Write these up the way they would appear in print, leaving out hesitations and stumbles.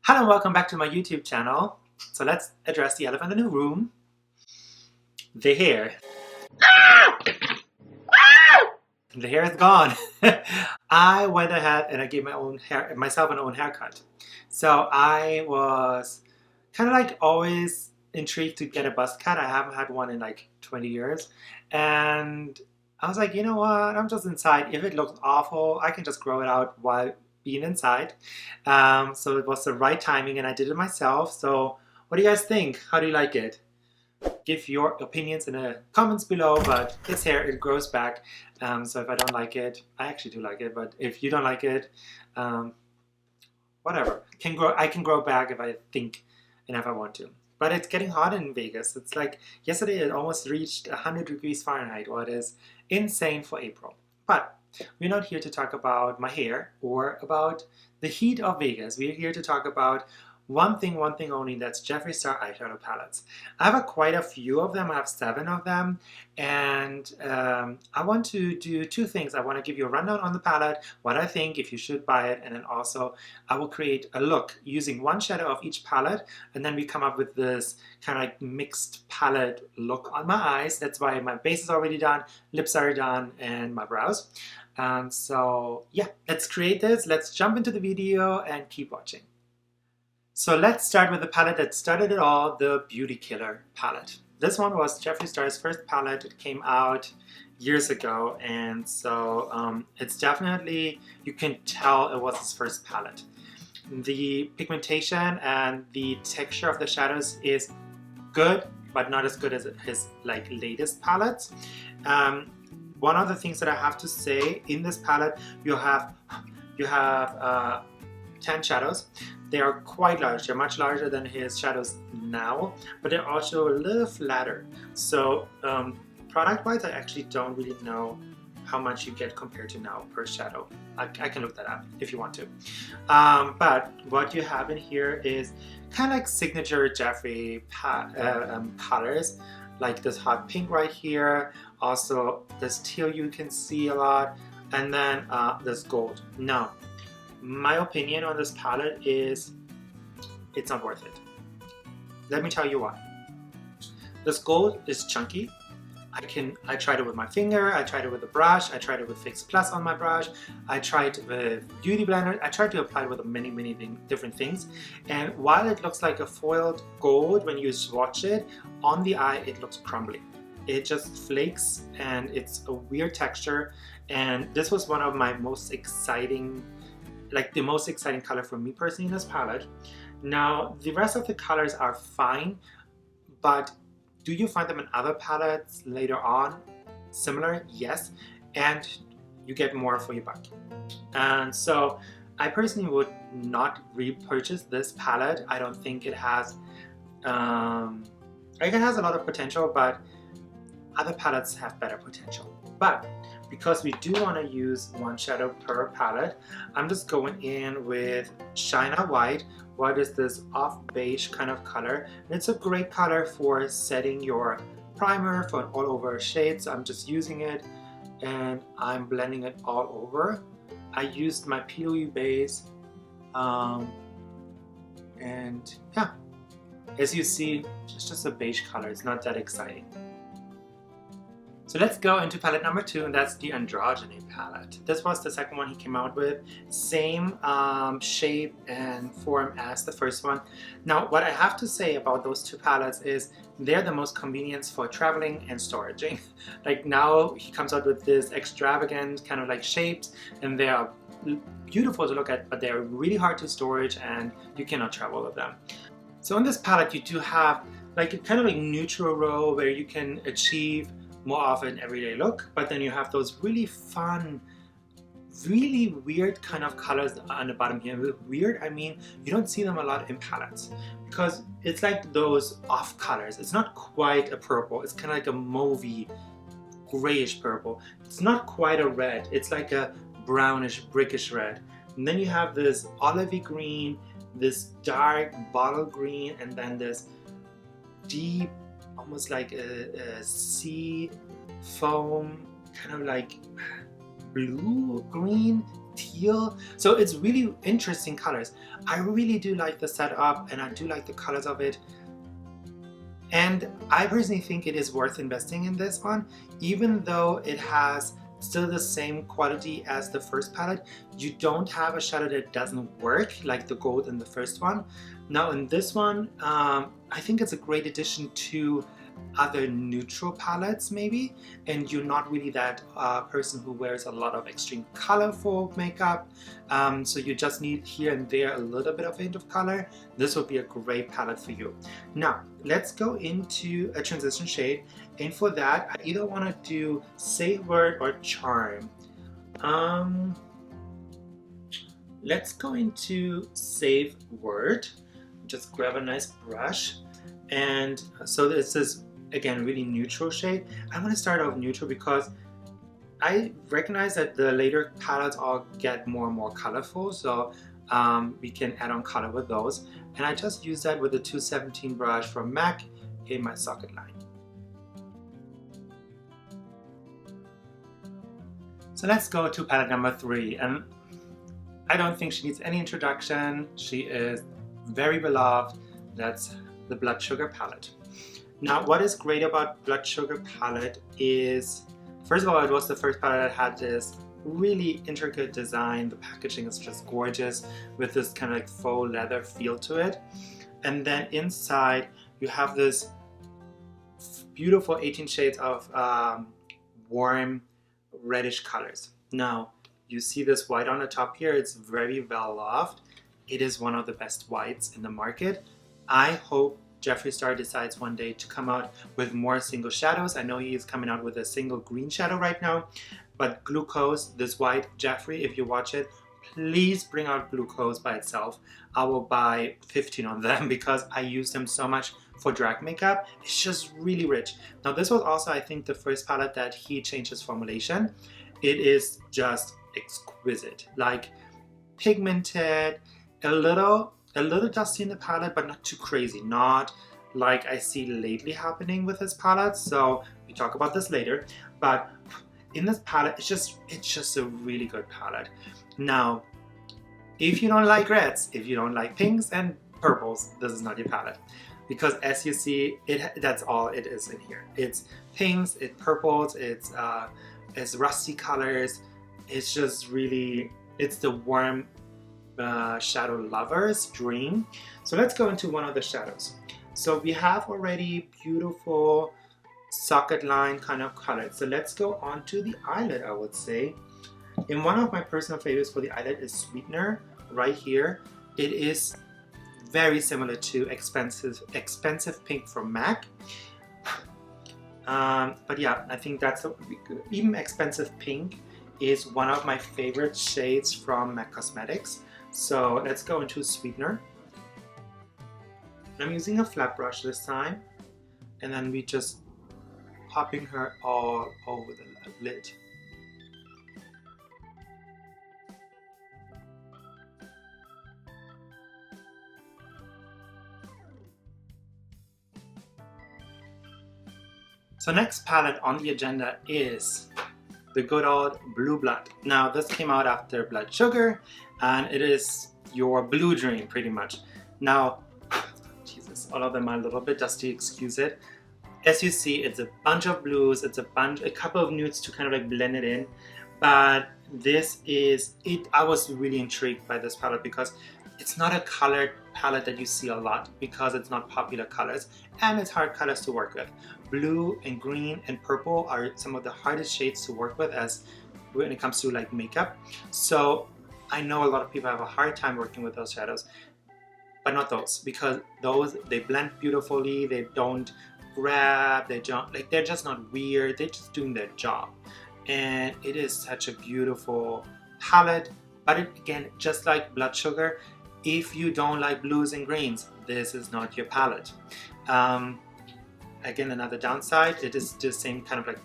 Hello and welcome back to my YouTube channel. So let's address the elephant in the room. The hair. The hair is gone. I went ahead and I gave myself an own haircut. So I was kind of like always intrigued to get a buzz cut. I haven't had one in like 20 years. And I was like, you know what? I'm just inside. If it looks awful, I can just grow it out while being inside. So it was the right timing and I did it myself. So what do you guys think? How do you like it? Give your opinions in the comments below, but this hair, it grows back. So if I don't like it, I actually do like it, but if you don't like it, whatever. I can grow back if I think and if I want to. But it's getting hot in Vegas. It's like yesterday it almost reached 100 degrees Fahrenheit, or it is insane for April. But we're not here to talk about my hair or about the heat of Vegas. We're here to talk about one thing only, that's Jeffree Star eyeshadow palettes. I have quite a few of them. I have 7 of them, and I want to do 2 things. I want to give you a rundown on the palette, what I think, if you should buy it, and then also I will create a look using one shadow of each palette, and then we come up with this kind of like mixed palette look on my eyes. That's why my base is already done, lips are done, and my brows. So yeah, let's create this. Let's jump into the video and keep watching. So let's start with the palette that started it all, the Beauty Killer palette. This one was Jeffree Star's first palette. It came out years ago, and so it's definitely, you can tell it was his first palette. The pigmentation and the texture of the shadows is good, but not as good as his like latest palettes. One of the things that I have to say, in this palette, you have 10 shadows. They are quite large. They're much larger than his shadows now, but they're also a little flatter. So product-wise, I actually don't really know how much you get compared to now per shadow. I can look that up if you want to. But what you have in here is kind of like signature Jeffree colors, like this hot pink right here. Also, this teal you can see a lot, and then this gold. Now, my opinion on this palette is it's not worth it. Let me tell you why. This gold is chunky. I tried it with my finger, I tried it with a brush, I tried it with Fix Plus on my brush, I tried with Beauty Blender, I tried to apply it with many different things. And while it looks like a foiled gold, when you swatch it, on the eye it looks crumbly. It just flakes and it's a weird texture. And this was one of my most exciting, like the most exciting color for me personally in this palette. Now the rest of the colors are fine, but do you find them in other palettes later on similar? Yes, and you get more for your buck. And so I personally would not repurchase this palette. I don't think it has it has a lot of potential, but other palettes have better potential. But because we do want to use one shadow per palette, I'm just going in with China White. What is this off beige kind of color? And it's a great color for setting your primer for an all over shade. So I'm just using it and I'm blending it all over. I used my POE base and yeah, as you see, it's just a beige color. It's not that exciting. So let's go into palette number 2, and that's the Androgyny palette. This was the second one he came out with. Same shape and form as the first one. Now, what I have to say about those 2 palettes is they're the most convenient for traveling and storaging. Like now he comes out with this extravagant kind of like shapes, and they are beautiful to look at, but they're really hard to storage and you cannot travel with them. So on this palette you do have like a kind of like neutral row where you can achieve more of an everyday look, but then you have those really fun, really weird kind of colors on the bottom here. With weird, I mean you don't see them a lot in palettes because it's like those off colors. It's not quite a purple, it's kind of like a mauvey, grayish purple. It's not quite a red, it's like a brownish, brickish red. And then you have this olivey green, this dark bottle green, and then this deep, almost like a sea foam, kind of like blue, green, teal. So it's really interesting colors. I really do like the setup and I do like the colors of it. And I personally think it is worth investing in this one, even though it has still the same quality as the first palette. You don't have a shadow that doesn't work like the gold in the first one. Now in this one, I think it's a great addition to other neutral palettes maybe, and you're not really that person who wears a lot of extreme colorful makeup, so you just need here and there a little bit of a hint of color. This would be a great palette for you. Now let's go into a transition shade, and for that I either want to do Say Word or Charm. Let's go into Save Word. Just grab a nice brush, and so this is again really neutral shade. I want to start off neutral because I recognize that the later palettes all get more and more colorful, so we can add on color with those, and I just use that with the 217 brush from MAC in my socket line. So let's go to palette number 3, and I don't think she needs any introduction. She is very beloved. That's the Blood Sugar palette. Now what is great about Blood Sugar palette is, first of all, it was the first palette that had this really intricate design. The packaging is just gorgeous with this kind of like faux leather feel to it, and then inside you have this beautiful 18 shades of warm reddish colors. Now you see this white on the top here. It's very well loved. It is one of the best whites in the market. I hope Jeffree Star decides one day to come out with more single shadows. I know he is coming out with a single green shadow right now, but Glucose, this white, Jeffree, if you watch it, please bring out Glucose by itself. I will buy 15 of them because I use them so much for drag makeup. It's just really rich. Now this was also, I think, the first palette that he changed his formulation. It is just exquisite, like pigmented, a little dusty in the palette, but not too crazy, not like I see lately happening with his palettes. So we talk about this later, but in this palette, it's just a really good palette. Now, if you don't like reds, if you don't like pinks and purples, this is not your palette, because as you see, that's all it is in here. It's pinks, it's purples, it's rusty colors. It's just really, it's the warm shadow lover's dream. So let's go into one of the shadows. So we have already beautiful socket line kind of color. So let's go on to the eyelid, I would say. And one of my personal favorites for the eyelid is Sweetener right here. It is very similar to Expensive Pink from MAC. But yeah, I think that's even Expensive Pink is one of my favorite shades from MAC Cosmetics. So let's go into Sweetener. I'm using a flat brush this time, and then we just popping her all over the lid. So next palette on the agenda is the good old Blue Blood. Now this came out after Blood Sugar, and it is your blue dream pretty much. Now, Jesus, all of them are a little bit dusty, excuse it. As you see, it's a bunch of blues, it's a couple of nudes to kind of like blend it in. But this is it. I was really intrigued by this palette because it's not a colored palette that you see a lot, because it's not popular colors and it's hard colors to work with. Blue and green and purple are some of the hardest shades to work with as when it comes to like makeup. So I know a lot of people have a hard time working with those shadows, but not those, because those, they blend beautifully, they don't grab, they don't, like, they're just not weird, they're just doing their job. And it is such a beautiful palette. But it, again, just like Blood Sugar, if you don't like blues and greens, this is not your palette. Again, another downside, it is the same kind of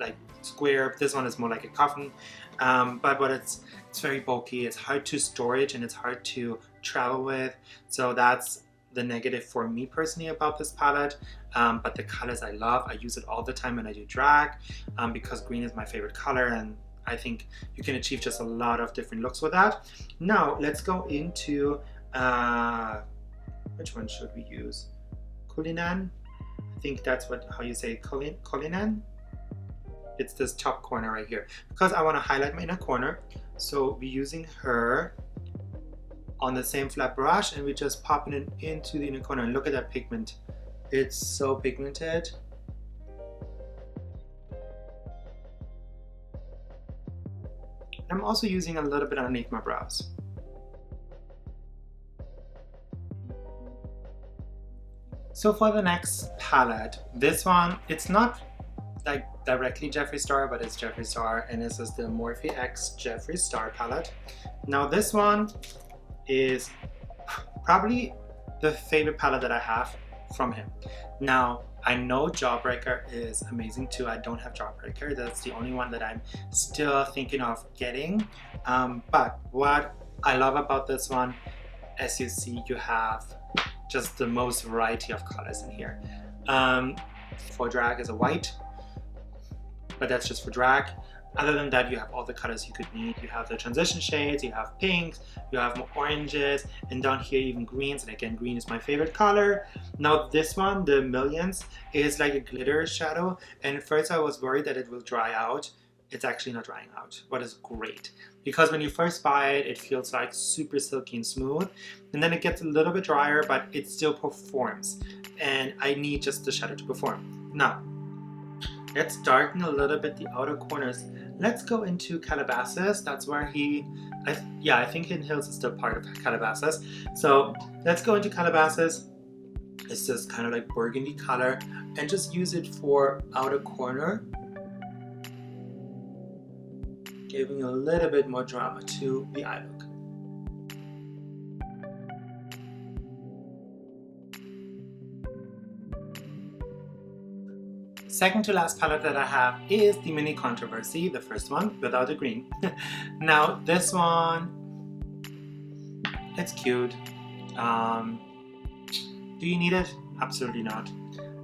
like square. This one is more like a coffin, but it's very bulky, it's hard to storage, and it's hard to travel with. So that's the negative for me personally about this palette. But the colors I love, I use it all the time when I do drag, because green is my favorite color, and I think you can achieve just a lot of different looks with that. Now let's go into which one should we use? Cullinan? I think that's how you say Cullinan. It's this top corner right here, because I want to highlight my inner corner. So we're using her on the same flat brush, and we're just popping it into the inner corner. And look at that pigment. It's so pigmented. I'm also using a little bit underneath my brows. So for the next palette, this one, it's not like directly Jeffree Star, but it's Jeffree Star, and this is the Morphe X Jeffree Star palette. Now this one is probably the favorite palette that I have from him. Now I know Jawbreaker is amazing too. I don't have Jawbreaker. That's the only one that I'm still thinking of getting. But what I love about this one, as you see, you have just the most variety of colors in here. For drag is a white, but that's just for drag. Other than that, you have all the colors you could need. You have the transition shades, you have pinks, you have more oranges, and down here even greens. And again, green is my favorite color. Now this one, the Millions, is like a glitter shadow. And at first I was worried that it will dry out. It's actually not drying out, what is great. Because when you first buy it, it feels like super silky and smooth. And then it gets a little bit drier, but it still performs. And I need just the shadow to perform. Now, let's darken a little bit the outer corners. Let's go into Calabasas. That's where I think Hidden Hills is still part of Calabasas. So let's go into Calabasas. It's this kind of like burgundy color, and just use it for outer corner, giving a little bit more drama to the eye look. Second to last palette that I have is the Mini Controversy, the first one without the green. Now this one, it's cute. Do you need it? Absolutely not.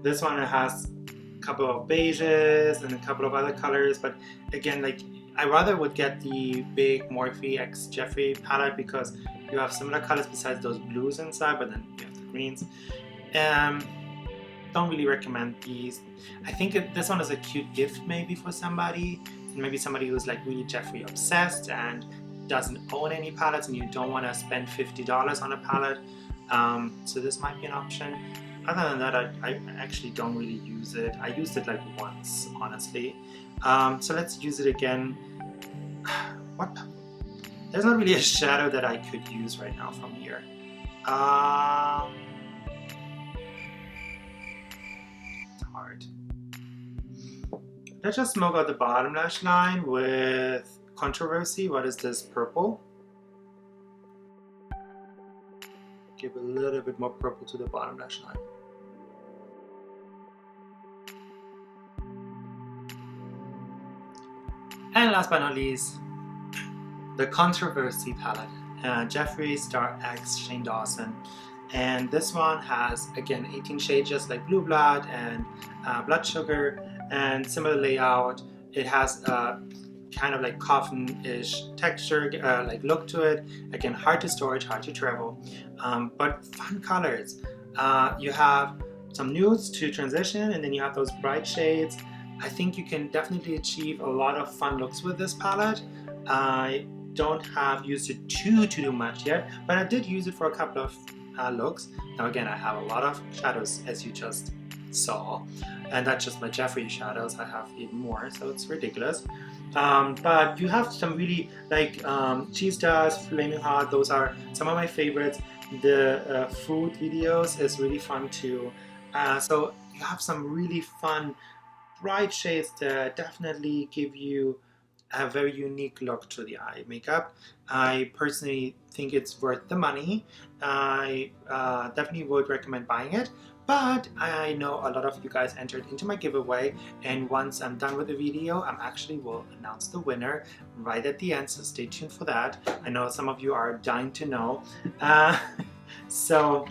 This one, it has a couple of beiges and a couple of other colors, but again, like, I rather would get the big Morphe X Jeffree palette because you have similar colors besides those blues inside, but then you have the greens. Don't really recommend these. I think this one is a cute gift maybe for somebody. Maybe somebody who's like really Jeffree obsessed and doesn't own any palettes, and you don't want to spend $50 on a palette. So this might be an option. Other than that, I actually don't really use it. I used it like once, honestly. So let's use it again. What? There's not really a shadow that I could use right now from here. It's hard. Let's just smoke out the bottom lash line with Controversy. What is this? Purple. Give a little bit more purple to the bottom lash line. And last but not least, the Controversy palette, Jeffree Star X Shane Dawson. And this one has, again, 18 shades just like Blue Blood and Blood Sugar, and similar layout. It has a kind of like coffin-ish texture, like look to it. Again, hard to storage, hard to travel, but fun colors. You have some nudes to transition, and then you have those bright shades. I think you can definitely achieve a lot of fun looks with this palette. I don't have used it too much yet, but I did use it for a couple of looks. Now again, I have a lot of shadows, as you just saw, and that's just my Jeffree shadows. I have even more, so it's ridiculous. But you have some really like Cheese Dust, Flaming Hot. Those are some of my favorites. The food videos is really fun too. So you have some really fun bright shades that definitely give you a very unique look to the eye makeup. I personally think it's worth the money. I definitely would recommend buying it, but I know a lot of you guys entered into my giveaway, and once I'm done with the video, I actually will announce the winner right at the end, so stay tuned for that. I know some of you are dying to know. So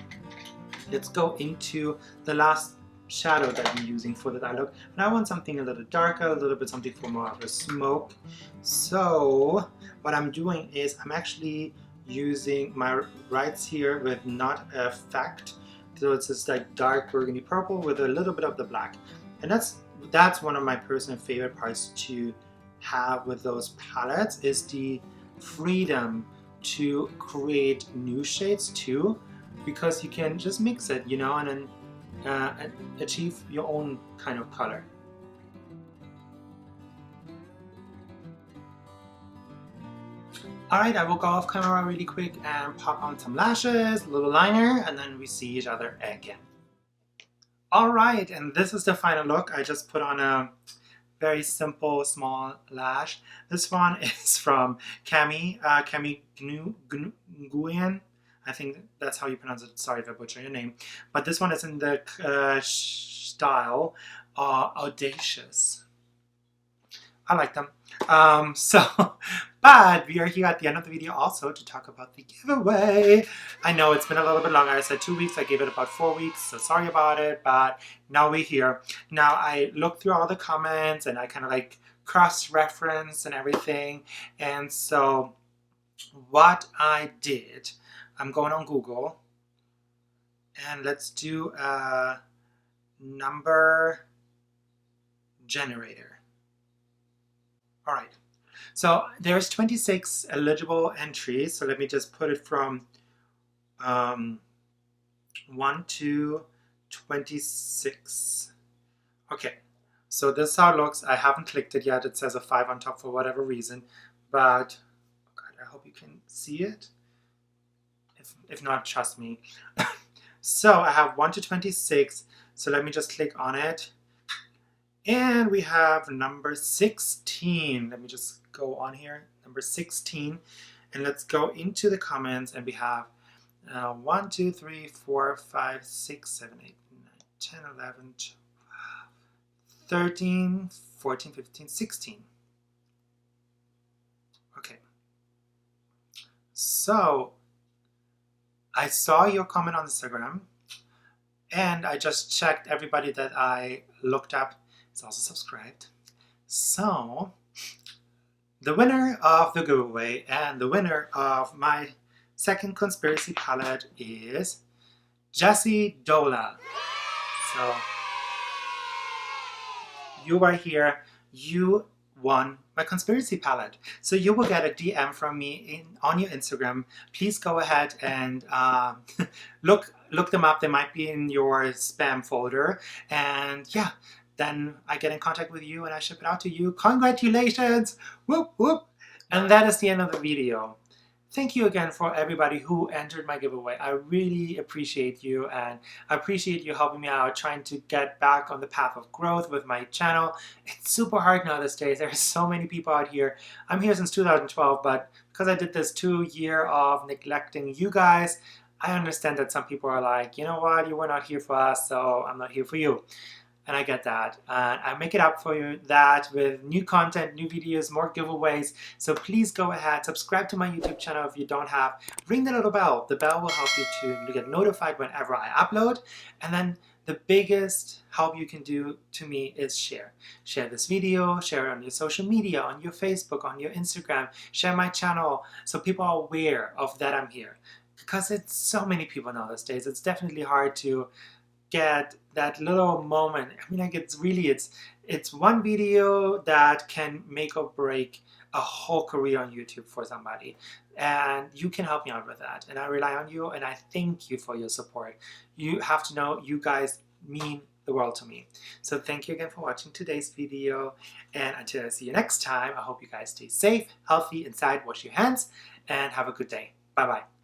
let's go into the last shadow that I'm using for that eye look. And I want something a little darker, a little bit something for more of a smoke. So what I'm doing is I'm actually using my rights here with not effect. So it's this like dark burgundy purple with a little bit of the black. And that's one of my personal favorite parts to have with those palettes, is the freedom to create new shades too, because you can just mix it, you know, and then achieve your own kind of color. Alright, I will go off camera really quick and pop on some lashes, a little liner, and then we see each other again. Alright, and this is the final look. I just put on a very simple small lash. This one is from Cammy, Cammy Nguyen. I think that's how you pronounce it. Sorry if I butcher your name. But this one is in the style Audacious. I like them. But we are here at the end of the video also to talk about the giveaway. I know it's been a little bit longer. I said 2 weeks. I gave it about 4 weeks, so sorry about it. But now we're here. Now I looked through all the comments and I kind of like cross-referenced and everything. And so what I did, I'm going on Google and let's do a number generator. All right, so there's 26 eligible entries. So let me just put it from 1 to 26. Okay, so this is how it looks. I haven't clicked it yet. It says a 5 on top for whatever reason, but God, I hope you can see it. If not, trust me. So I have 1 to 26. So let me just click on it. And we have number 16. Let me just go on here. Number 16. And let's go into the comments. And we have 1, 2, 3, 4, 5, 6, 7, 8, 9, 10, 11, 12, 13, 14, 15, 16. Okay. So I saw your comment on Instagram. And I just checked everybody that I looked up. It's also subscribed. So the winner of the giveaway and the winner of my second conspiracy palette is Jessie Dola. So you are here. You won my conspiracy palette. So you will get a DM from me on your Instagram. Please go ahead and look them up. They might be in your spam folder. And yeah, then I get in contact with you and I ship it out to you. Congratulations! Whoop, whoop. And that is the end of the video. Thank you again for everybody who entered my giveaway. I really appreciate you, and I appreciate you helping me out trying to get back on the path of growth with my channel. It's super hard now these days. There are so many people out here. I'm here since 2012, but because I did this 2 year of neglecting you guys, I understand that some people are like, you know what, you were not here for us, so I'm not here for you. And I get that. And I make it up for you that with new content, new videos, more giveaways. So please go ahead, subscribe to my YouTube channel if you don't have. Ring the little bell. The bell will help you to get notified whenever I upload. And then the biggest help you can do to me is share. Share this video, share it on your social media, on your Facebook, on your Instagram. Share my channel so people are aware of that I'm here. Because it's so many people now these days. It's definitely hard to get that little moment. I mean, like it's one video that can make or break a whole career on YouTube for somebody, and you can help me out with that, and I rely on you, and I thank you for your support. You have to know you guys mean the world to me. So thank you again for watching today's video, and until I see you next time, I hope you guys stay safe, healthy, inside, wash your hands, and have a good day. Bye bye.